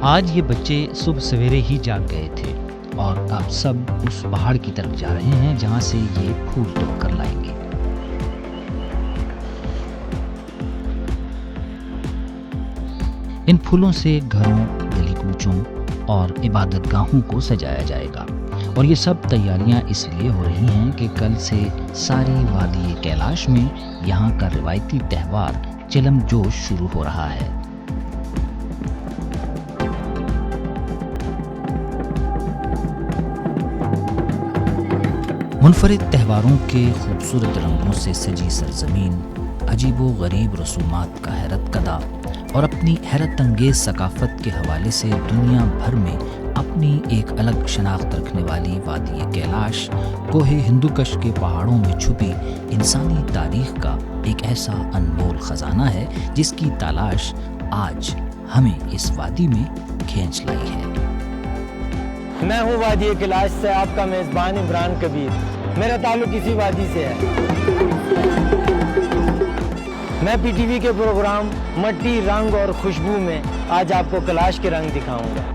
آج یہ بچے صبح سویرے ہی جاگ گئے تھے اور اب سب اس پہاڑ کی طرف جا رہے ہیں جہاں سے یہ پھول توڑ کر لائیں گے۔ ان پھولوں سے گھروں، گلی کوچوں اور عبادت گاہوں کو سجایا جائے گا، اور یہ سب تیاریاں اس لیے ہو رہی ہیں کہ کل سے ساری وادی کیلاش میں یہاں کا روایتی تہوار چلم جوش شروع ہو رہا ہے۔ منفرد تہواروں کے خوبصورت رنگوں سے سجی سرزمین، عجیب و غریب رسومات کا حیرت کدا اور اپنی حیرت انگیز ثقافت کے حوالے سے دنیا بھر میں اپنی ایک الگ شناخت رکھنے والی وادی کیلاش، کوہ ہندوکش کے پہاڑوں میں چھپی انسانی تاریخ کا ایک ایسا انمول خزانہ ہے جس کی تلاش آج ہمیں اس وادی میں کھینچ لائی ہے۔ میں ہوں وادی کیلاش سے آپ کا میزبان عمران کبیر۔ میرا تعلق اسی وادی سے ہے۔ میں پی ٹی وی کے پروگرام مٹی، رنگ اور خوشبو میں آج آپ کو کیلاش کے رنگ دکھاؤں گا۔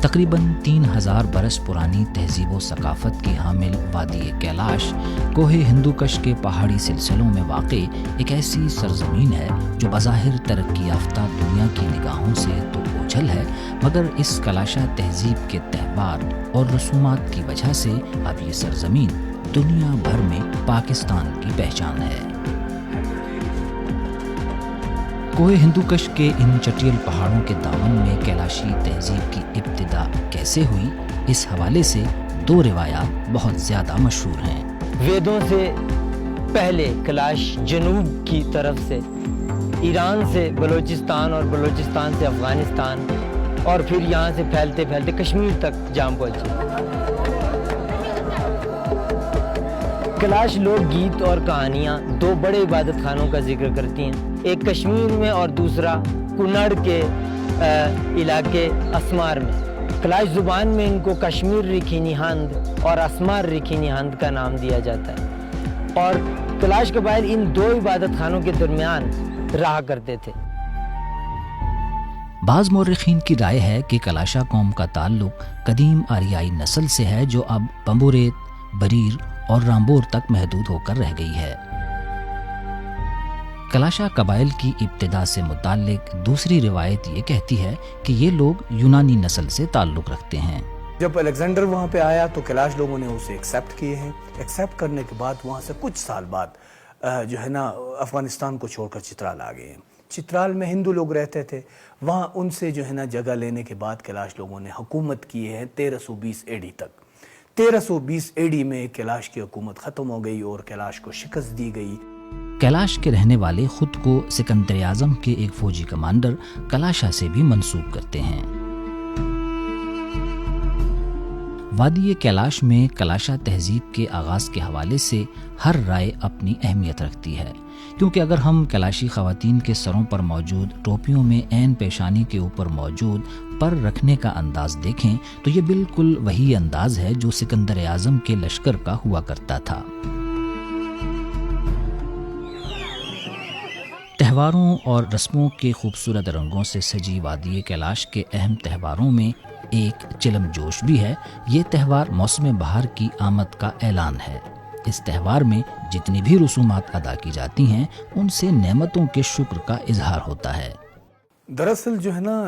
تقریباً 3000 برس پرانی تہذیب و ثقافت کی حامل وادی کیلاش کوہ ہندوکش کے پہاڑی سلسلوں میں واقع ایک ایسی سرزمین ہے جو بظاہر ترقی یافتہ دنیا کی نگاہوں سے تو اوجھل ہے، مگر اس کلاشا تہذیب کے تہوار اور رسومات کی وجہ سے اب یہ سرزمین دنیا بھر میں پاکستان کی پہچان ہے۔ کوہ ہندوکش کے ان چٹیل پہاڑوں کے دامن میں کیلاشی تہذیب کی ابتدا کیسے ہوئی، اس حوالے سے دو روایات بہت زیادہ مشہور ہیں۔ ویدوں سے پہلے کیلاش جنوب کی طرف سے ایران سے بلوچستان اور بلوچستان سے افغانستان اور پھر یہاں سے پھیلتے پھیلتے کشمیر تک جا پہنچے۔ کیلاش لوک گیت اور کہانیاں دو بڑے عبادت خانوں کا ذکر کرتی ہیں، ایک کشمیر میں اور دوسرا کنڑ کے علاقے اسمار میں۔ کیلاش زبان میں ان کو کشمیر رکھی نہند اور اسمار رکھی نہند کا نام دیا جاتا ہے، اور کیلاش قبائل ان دو عبادت خانوں کے درمیان رہا کرتے تھے۔ بعض مورخین کی رائے ہے کہ کلاشا قوم کا تعلق قدیم آریائی نسل سے ہے جو اب بمبوریت، بریر اور رامبور تک محدود ہو کر رہ گئی ہے۔ کلاشا قبائل کی ابتدا سے متعلق دوسری روایت یہ کہتی ہے کہ یہ لوگ یونانی نسل سے تعلق رکھتے ہیں۔ جب الیگزینڈر وہاں پہ آیا تو کیلاش لوگوں نے اسے ایکسیپٹ کیے ہیں۔ ایکسیپٹ کرنے کے بعد وہاں سے کچھ سال بعد جو ہے نا افغانستان کو چھوڑ کر چترال آ گئے ہیں۔ چترال میں ہندو لوگ رہتے تھے، وہاں ان سے جو ہے نا جگہ لینے کے بعد کیلاش لوگوں نے حکومت کی ہے 1320 اے ڈی تک۔ 1320 اے ڈی میں کیلاش کی حکومت ختم ہو گئی اور کیلاش کو شکست دی گئی۔ کیلاش کے رہنے والے خود کو سکندر اعظم کے ایک فوجی کمانڈر کلاشا سے بھی منسوب کرتے ہیں۔ وادی کیلاش میں کلاشا تہذیب کے آغاز کے حوالے سے ہر رائے اپنی اہمیت رکھتی ہے، کیونکہ اگر ہم کیلاشی خواتین کے سروں پر موجود ٹوپیوں میں عین پیشانی کے اوپر موجود پر رکھنے کا انداز دیکھیں تو یہ بالکل وہی انداز ہے جو سکندر اعظم کے لشکر کا ہوا کرتا تھا۔ تہواروں اور رسموں کے خوبصورت رنگوں سے سجی وادی کیلاش کے اہم تہواروں میں ایک چلم جوش بھی ہے۔ یہ تہوار موسم بہار کی آمد کا اعلان ہے۔ اس تہوار میں جتنی بھی رسومات ادا کی جاتی ہیں ان سے نعمتوں کے شکر کا اظہار ہوتا ہے۔ دراصل جو ہے نا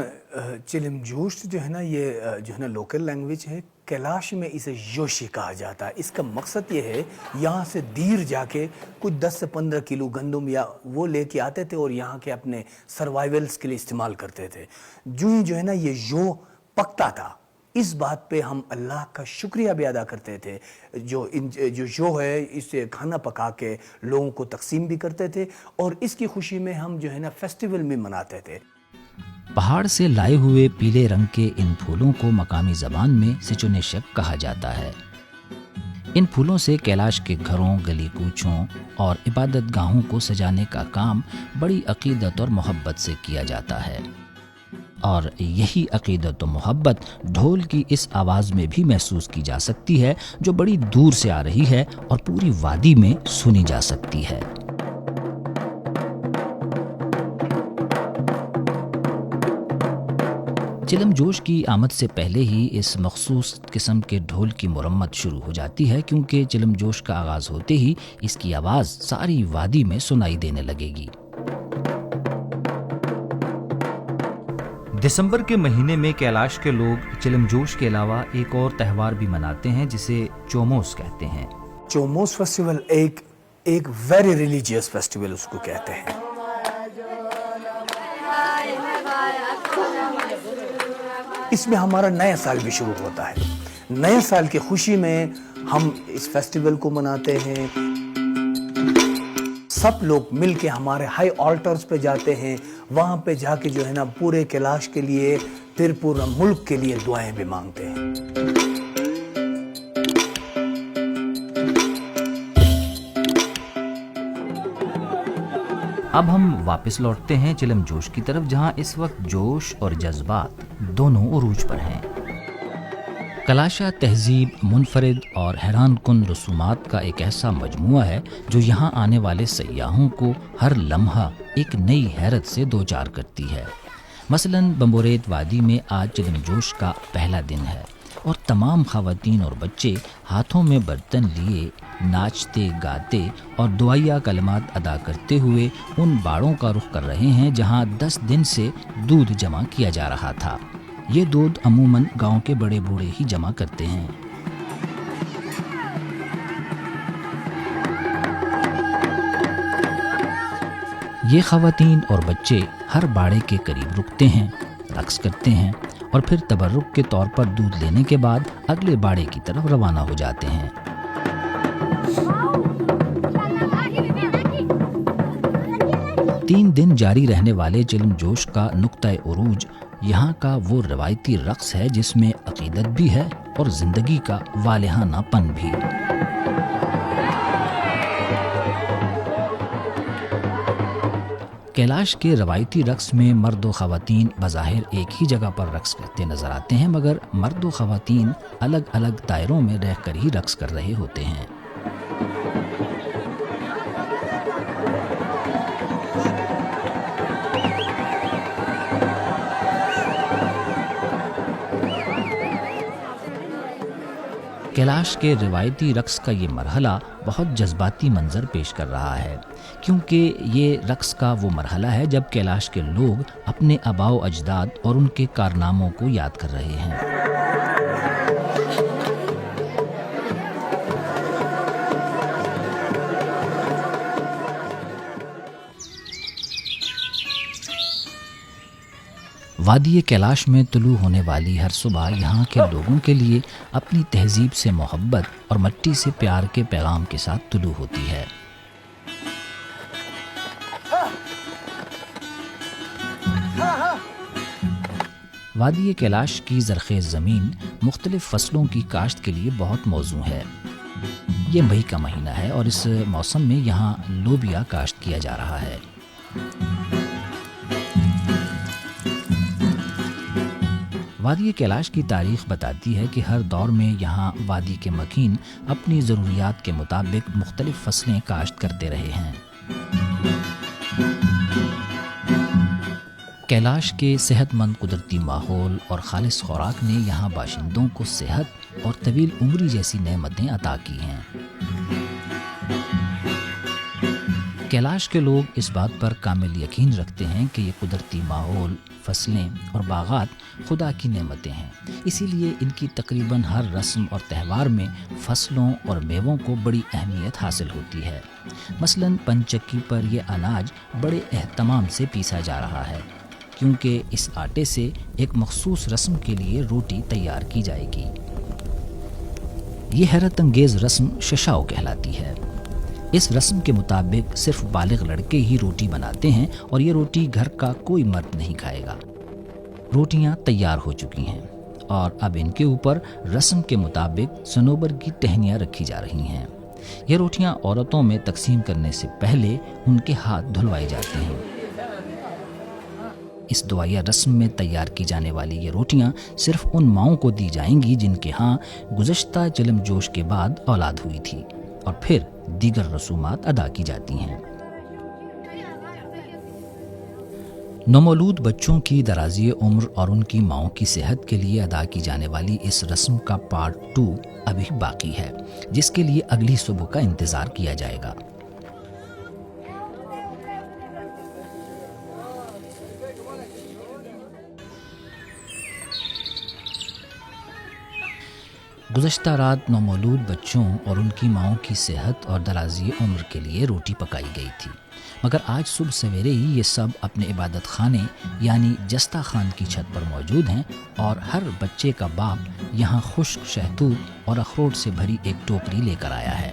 چلم جوش جو ہے نا یہ جو ہے نا لوکل لینگویج ہے، کیلاش میں اسے یوشی کہا جاتا ہے۔ اس کا مقصد یہ ہے یہاں سے دیر جا کے کچھ 10 سے 15 کلو گندم یا وہ لے کے آتے تھے اور یہاں کے اپنے سروائیولز کے لیے استعمال کرتے تھے۔ جو ہے نا یہ جو پکتا تھا، اس بات پہ ہم اللہ کا شکریہ بھی ادا کرتے تھے، جو ہے اسے کھانا پکا کے لوگوں کو تقسیم بھی کرتے تھے اور اس کی خوشی میں ہم جو ہے نا فیسٹیول بھی مناتے تھے۔ پہاڑ سے لائے ہوئے پیلے رنگ کے ان پھولوں کو مقامی زبان میں سچونیشک کہا جاتا ہے۔ ان پھولوں سے کیلاش کے گھروں، گلی کوچوں اور عبادت گاہوں کو سجانے کا کام بڑی عقیدت اور محبت سے کیا جاتا ہے۔ اور یہی عقیدت و محبت ڈھول کی اس آواز میں بھی محسوس کی جا سکتی ہے جو بڑی دور سے آ رہی ہے اور پوری وادی میں سنی جا سکتی ہے۔ چلم جوش کی آمد سے پہلے ہی اس مخصوص قسم کے ڈھول کی مرمت شروع ہو جاتی ہے، کیونکہ چلم جوش کا آغاز ہوتے ہی اس کی آواز ساری وادی میں سنائی دینے لگے گی۔ دسمبر کے مہینے میں کیلاش کے لوگ چلم جوش کے علاوہ ایک اور تہوار بھی مناتے ہیں جسے چوموس کہتے ہیں۔ چوموس فیسٹیول ایک ویری ریلیجیس فیسٹیول اس کو کہتے ہیں۔ اس میں ہمارا نیا سال بھی شروع ہوتا ہے۔ نئے سال کی خوشی میں ہم اس فیسٹیول کو مناتے ہیں۔ سب لوگ مل کے ہمارے ہائی آلٹرز پہ جاتے ہیں، وہاں پہ جا کے جو ہے نا پورے کیلاش کے لیے پھر پورا ملک کے لیے دعائیں بھی مانگتے ہیں۔ اب ہم واپس لوٹتے ہیں چلم جوش کی طرف، جہاں اس وقت جوش اور جذبات دونوں عروج پر ہیں۔ کلاشا تہذیب منفرد اور حیران کن رسومات کا ایک ایسا مجموعہ ہے جو یہاں آنے والے سیاحوں کو ہر لمحہ ایک نئی حیرت سے دوچار کرتی ہے۔ مثلاً بمبوریت وادی میں آج چلم جوش کا پہلا دن ہے اور تمام خواتین اور بچے ہاتھوں میں برتن لیے ناچتے گاتے اور دعائیا کلمات ادا کرتے ہوئے ان باڑوں کا رخ کر رہے ہیں جہاں 10 دن سے دودھ جمع کیا جا رہا تھا۔ یہ دودھ عموماً گاؤں کے بڑے بوڑھے ہی جمع کرتے ہیں۔ یہ خواتین اور بچے ہر باڑے کے قریب رکتے ہیں، رقص کرتے ہیں اور پھر تبرک کے طور پر دودھ لینے کے بعد اگلے باڑے کی طرف روانہ ہو جاتے ہیں۔ 3 دن جاری رہنے والے چلم جوش کا نقطہ عروج یہاں کا وہ روایتی رقص ہے جس میں عقیدت بھی ہے اور زندگی کا والہانہ پن بھی۔ کیلاش کے روایتی رقص میں مرد و خواتین بظاہر ایک ہی جگہ پر رقص کرتے نظر آتے ہیں، مگر مرد و خواتین الگ الگ دائروں میں رہ کر ہی رقص کر رہے ہوتے ہیں۔ کیلاش کے روایتی رقص کا یہ مرحلہ بہت جذباتی منظر پیش کر رہا ہے، کیونکہ یہ رقص کا وہ مرحلہ ہے جب کیلاش کے لوگ اپنے آباء و اجداد اور ان کے کارناموں کو یاد کر رہے ہیں۔ وادی کیلاش میں طلوع ہونے والی ہر صبح یہاں کے لوگوں کے لیے اپنی تہذیب سے محبت اور مٹی سے پیار کے پیغام کے ساتھ طلوع ہوتی ہے۔ وادی کیلاش کی زرخیز زمین مختلف فصلوں کی کاشت کے لیے بہت موزوں ہے۔ یہ مئی کا مہینہ ہے اور اس موسم میں یہاں لوبیا کاشت کیا جا رہا ہے۔ وادی کیلاش کی تاریخ بتاتی ہے کہ ہر دور میں یہاں وادی کے مکین اپنی ضروریات کے مطابق مختلف فصلیں کاشت کرتے رہے ہیں۔ کیلاش کے صحت مند قدرتی ماحول اور خالص خوراک نے یہاں باشندوں کو صحت اور طویل عمری جیسی نعمتیں عطا کی ہیں۔ کیلاش کے لوگ اس بات پر کامل یقین رکھتے ہیں کہ یہ قدرتی ماحول، فصلیں اور باغات خدا کی نعمتیں ہیں، اسی لیے ان کی تقریباً ہر رسم اور تہوار میں فصلوں اور میووں کو بڑی اہمیت حاصل ہوتی ہے۔ مثلاً پنچکی پر یہ اناج بڑے اہتمام سے پیسا جا رہا ہے، کیونکہ اس آٹے سے ایک مخصوص رسم کے لیے روٹی تیار کی جائے گی۔ یہ حیرت انگیز رسم ششاؤ کہلاتی ہے۔ اس رسم کے مطابق صرف بالغ لڑکے ہی روٹی بناتے ہیں اور یہ روٹی گھر کا کوئی مرد نہیں کھائے گا۔ روٹیاں تیار ہو چکی ہیں اور اب ان کے اوپر رسم کے مطابق صنوبر کی ٹہنیاں رکھی جا رہی ہیں۔ یہ روٹیاں عورتوں میں تقسیم کرنے سے پہلے ان کے ہاتھ دھلوائے جاتے ہیں۔ اس دعائیہ رسم میں تیار کی جانے والی یہ روٹیاں صرف ان ماؤں کو دی جائیں گی جن کے ہاں گزشتہ چلم جوش کے بعد اولاد ہوئی تھی، اور پھر دیگر رسومات ادا کی جاتی ہیں۔ نومولود بچوں کی درازی عمر اور ان کی ماؤں کی صحت کے لیے ادا کی جانے والی اس رسم کا پارٹ 2 ابھی باقی ہے، جس کے لیے اگلی صبح کا انتظار کیا جائے گا۔ گزشتہ رات نومولود بچوں اور ان کی ماؤں کی صحت اور درازی عمر کے لیے روٹی پکائی گئی تھی، مگر آج صبح سویرے ہی یہ سب اپنے عبادت خانے یعنی جستہ خان کی چھت پر موجود ہیں، اور ہر بچے کا باپ یہاں خشک شہتوت اور اخروٹ سے بھری ایک ٹوکری لے کر آیا ہے۔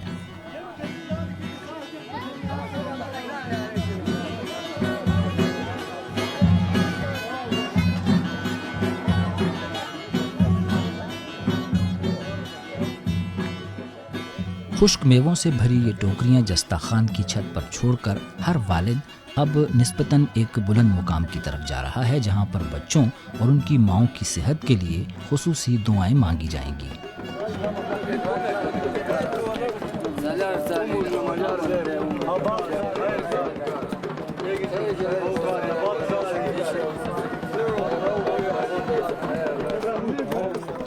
خشک میووں سے بھری یہ ٹوکریاں جستہ خان کی چھت پر چھوڑ کر ہر والد اب نسبتاً ایک بلند مقام کی طرف جا رہا ہے، جہاں پر بچوں اور ان کی ماؤں کی صحت کے لیے خصوصی دعائیں مانگی جائیں گی۔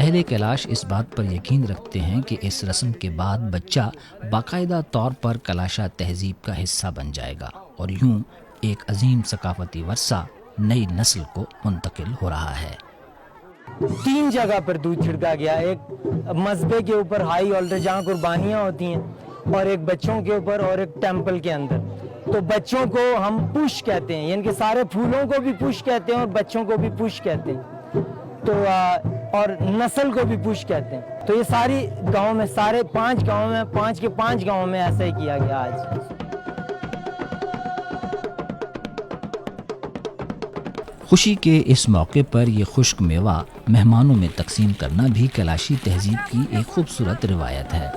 اہل کیلاش اس بات پر یقین رکھتے ہیں کہ اس رسم کے بعد بچہ باقاعدہ طور پر کلاشا تہذیب کا حصہ بن جائے گا، اور یوں ایک عظیم ثقافتی ورثہ نئی نسل کو منتقل ہو رہا ہے۔ 3 جگہ پر دودھ چھڑکا گیا، ایک مذبے کے اوپر ہائی آلٹر جہاں قربانیاں ہوتی ہیں، اور ایک بچوں کے اوپر اور ایک ٹیمپل کے اندر۔ تو بچوں کو ہم پش کہتے ہیں، یعنی کہ سارے پھولوں کو بھی پش کہتے ہیں اور بچوں کو بھی پش کہتے ہیں، تو اور نسل کو بھی پش کہتے ہیں۔ تو یہ ساری گاؤں میں، سارے 5 گاؤں میں، 5 کے 5 گاؤں میں ایسا ہی کیا گیا آج۔ خوشی کے اس موقع پر یہ خشک میوہ مہمانوں میں تقسیم کرنا بھی کیلاشی تہذیب کی ایک خوبصورت روایت ہے۔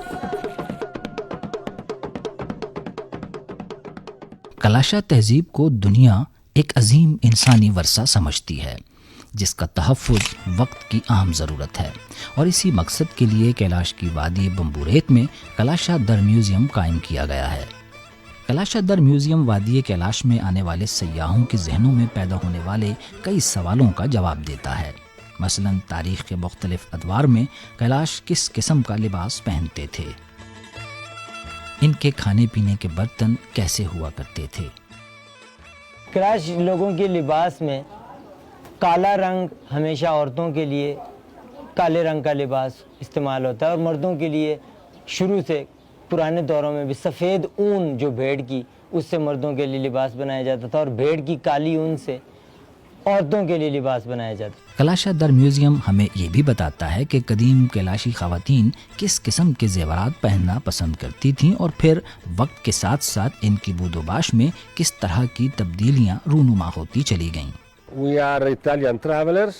کلاشا تہذیب کو دنیا ایک عظیم انسانی ورثہ سمجھتی ہے، جس کا تحفظ وقت کی اہم ضرورت ہے، اور اسی مقصد کے لیے کیلاش کی وادی بمبوریت میں کلاشا در میوزیم قائم کیا گیا ہے۔ کلاشا در میوزیم وادی کیلاش میں آنے والے سیاحوں کے ذہنوں میں پیدا ہونے والے کئی سوالوں کا جواب دیتا ہے، مثلاً تاریخ کے مختلف ادوار میں کیلاش کس قسم کا لباس پہنتے تھے، ان کے کھانے پینے کے برتن کیسے ہوا کرتے تھے۔ کیلاش لوگوں کے لباس میں کالا رنگ ہمیشہ عورتوں کے لیے کالے رنگ کا لباس استعمال ہوتا ہے، اور مردوں کے لیے شروع سے پرانے دوروں میں بھی سفید اون جو بھیڑ کی، اس سے مردوں کے لیے لباس بنایا جاتا تھا، اور بھیڑ کی کالی اون سے عورتوں کے لیے لباس بنایا جاتا ہے۔ کلاشا در میوزیم ہمیں یہ بھی بتاتا ہے کہ قدیم کیلاشی خواتین کس قسم کے زیورات پہننا پسند کرتی تھیں، اور پھر وقت کے ساتھ ساتھ ان کی بود و باش میں کس طرح کی تبدیلیاں رونما ہوتی چلی گئیں۔ We are Italian travelers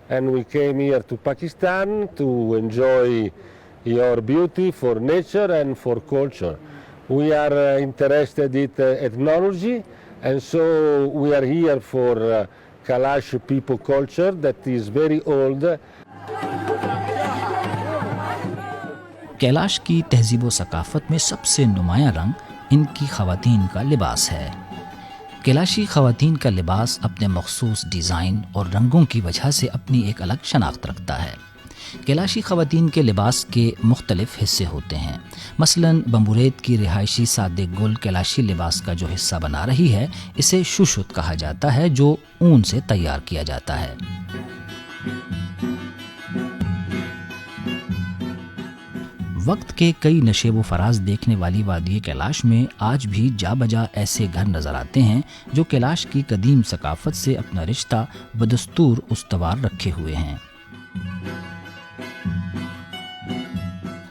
and we came here to Pakistan to enjoy your beauty for nature and for culture. We are interested in ethnology, and so we are here for Kalash people culture that is very old. Kailash کی تہذیب و ثقافت میں سب سے نمایاں رنگ ان کی خواتین کا لباس ہے۔ کیلاشی خواتین کا لباس اپنے مخصوص ڈیزائن اور رنگوں کی وجہ سے اپنی ایک الگ شناخت رکھتا ہے۔ کیلاشی خواتین کے لباس کے مختلف حصے ہوتے ہیں، مثلاً بمبوریت کی رہائشی سادے گل کیلاشی لباس کا جو حصہ بنا رہی ہے، اسے شوشت کہا جاتا ہے، جو اون سے تیار کیا جاتا ہے۔ وقت کے کئی نشیب و فراز دیکھنے والی وادی کیلاش میں آج بھی جا بجا ایسے گھر نظر آتے ہیں جو کیلاش کی قدیم ثقافت سے اپنا رشتہ بدستور استوار رکھے ہوئے ہیں۔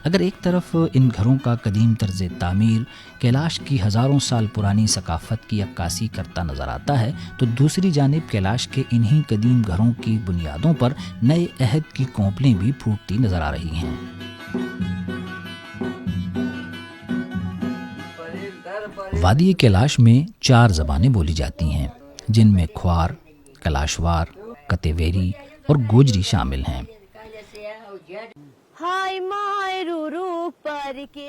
اگر ایک طرف ان گھروں کا قدیم طرز تعمیر کیلاش کی ہزاروں سال پرانی ثقافت کی عکاسی کرتا نظر آتا ہے، تو دوسری جانب کیلاش کے انہی قدیم گھروں کی بنیادوں پر نئے عہد کی کونپلیں بھی پھوٹتی نظر آ رہی ہیں۔ وادی کیلاش میں 4 زبانیں بولی جاتی ہیں، جن میں کھوار، کلاشوار، کتیویری اور گوجری شامل ہیں۔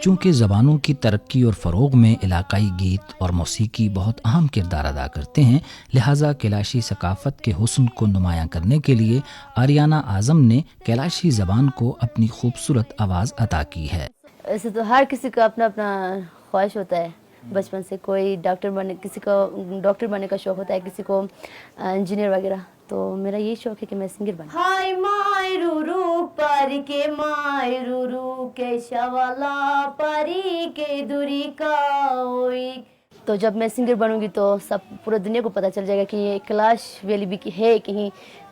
چونکہ زبانوں کی ترقی اور فروغ میں علاقائی گیت اور موسیقی بہت اہم کردار ادا کرتے ہیں، لہٰذا کیلاشی ثقافت کے حسن کو نمایاں کرنے کے لیے آریانہ اعظم نے کیلاشی زبان کو اپنی خوبصورت آواز عطا کی ہے۔ ایسے تو ہر کسی کا اپنا اپنا خواہش ہوتا ہے بچپن سے، کوئی ڈاکٹر بننے، کسی کو ڈاکٹر بننے کا شوق ہوتا ہے، کسی کو انجینئر وغیرہ، تو میرا یہی شوق ہے کہ میں سنگر بنوں۔ ہائے مائے رو پری کے مائے رو کے شوالا پری کے دوری کا ہوئی۔ تو جب میں سنگر بنوں گی تو سب پورے دنیا کو پتہ چل جائے گا کہ یہ کیلاش ویلی بھی ہے کہیں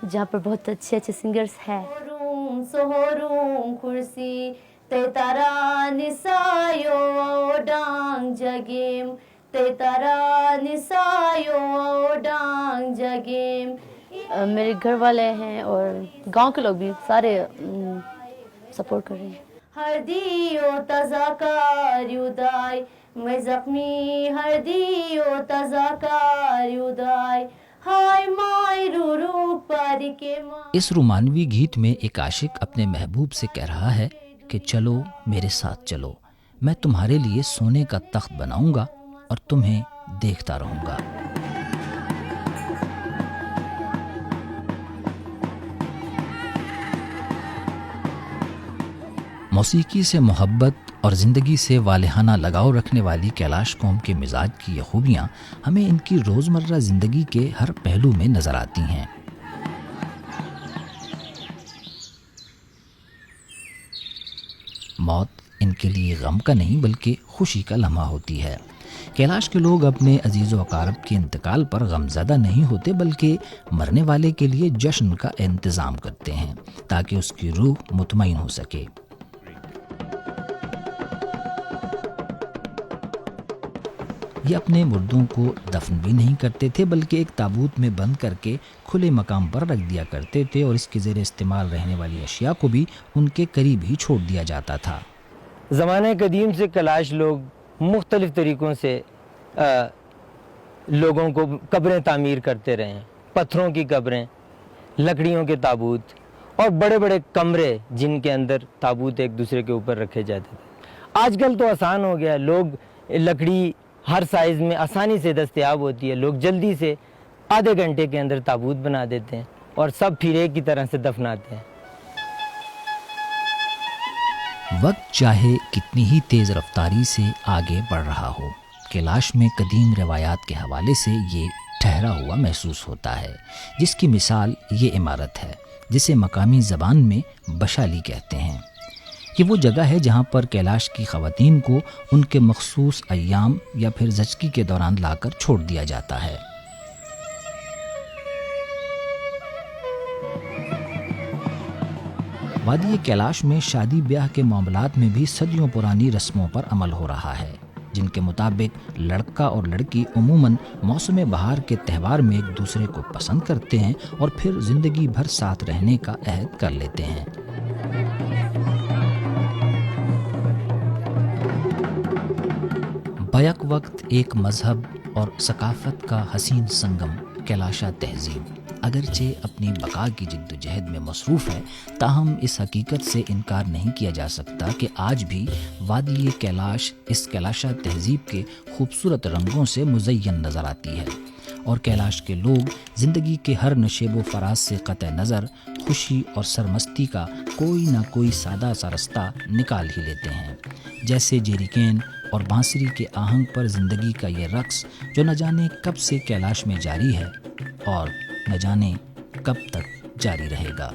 جہاں پر بہت اچھے اچھے سنگرز ہیں۔ سہروم کرسی تے تارا نسایو ڈانگ جگیم، تے تارا نسایو ڈانگ جگیم۔ میرے گھر والے ہیں اور گاؤں کے لوگ بھی سارے سپورٹ کر رہے ہیں۔ ہر دیو تازہ کاریودائی میں زخمی، ہر دیو تازہ کاریودائی ہائے مائے رو پری کے ماں۔ اس رومانوی گیت میں ایک عاشق اپنے محبوب سے کہہ رہا ہے کہ چلو میرے ساتھ چلو، میں تمہارے لیے سونے کا تخت بناؤں گا اور تمہیں دیکھتا رہوں گا۔ موسیقی سے محبت اور زندگی سے والہانہ لگاؤ رکھنے والی کیلاش قوم کے مزاج کی یہ خوبیاں ہمیں ان کی روزمرہ زندگی کے ہر پہلو میں نظر آتی ہیں۔ موت ان کے لیے غم کا نہیں بلکہ خوشی کا لمحہ ہوتی ہے۔ کیلاش کے لوگ اپنے عزیز و اقارب کے انتقال پر غمزدہ نہیں ہوتے بلکہ مرنے والے کے لیے جشن کا انتظام کرتے ہیں تاکہ اس کی روح مطمئن ہو سکے۔ یہ اپنے مردوں کو دفن بھی نہیں کرتے تھے بلکہ ایک تابوت میں بند کر کے کھلے مقام پر رکھ دیا کرتے تھے اور اس کے زیر استعمال رہنے والی اشیاء کو بھی ان کے قریب ہی چھوڑ دیا جاتا تھا۔ زمانہ قدیم سے کیلاش لوگ مختلف طریقوں سے لوگوں کو قبریں تعمیر کرتے رہے ہیں، پتھروں کی قبریں، لکڑیوں کے تابوت اور بڑے بڑے کمرے جن کے اندر تابوت ایک دوسرے کے اوپر رکھے جاتے تھے۔ آج کل تو آسان ہو گیا، لوگ لکڑی ہر سائز میں آسانی سے دستیاب ہوتی ہے، لوگ جلدی سے آدھے گھنٹے کے اندر تابوت بنا دیتے ہیں اور سب پھر ایک کی طرح سے دفناتے ہیں۔ وقت چاہے کتنی ہی تیز رفتاری سے آگے بڑھ رہا ہو، کیلاش میں قدیم روایات کے حوالے سے یہ ٹھہرا ہوا محسوس ہوتا ہے، جس کی مثال یہ عمارت ہے جسے مقامی زبان میں بشالی کہتے ہیں۔ یہ وہ جگہ ہے جہاں پر کیلاش کی خواتین کو ان کے مخصوص ایام یا پھر زچگی کے دوران لا کر چھوڑ دیا جاتا ہے۔ وادی کیلاش میں شادی بیاہ کے معاملات میں بھی صدیوں پرانی رسموں پر عمل ہو رہا ہے، جن کے مطابق لڑکا اور لڑکی عموماً موسم بہار کے تہوار میں ایک دوسرے کو پسند کرتے ہیں اور پھر زندگی بھر ساتھ رہنے کا عہد کر لیتے ہیں۔ بیک وقت ایک مذہب اور ثقافت کا حسین سنگم کیلاشا تہذیب اگرچہ اپنی بقا کی جد و جہد میں مصروف ہے، تاہم اس حقیقت سے انکار نہیں کیا جا سکتا کہ آج بھی وادی کیلاش اس کیلاشا تہذیب کے خوبصورت رنگوں سے مزین نظر آتی ہے، اور کیلاش کے لوگ زندگی کے ہر نشیب و فراز سے قطع نظر خوشی اور سرمستی کا کوئی نہ کوئی سادہ سا رستہ نکال ہی لیتے ہیں، جیسے جیریکین اور بانسری کے آہنگ پر زندگی کا یہ رقص جو نہ جانے کب سے کیلاش میں جاری ہے اور نہ جانے کب تک جاری رہے گا۔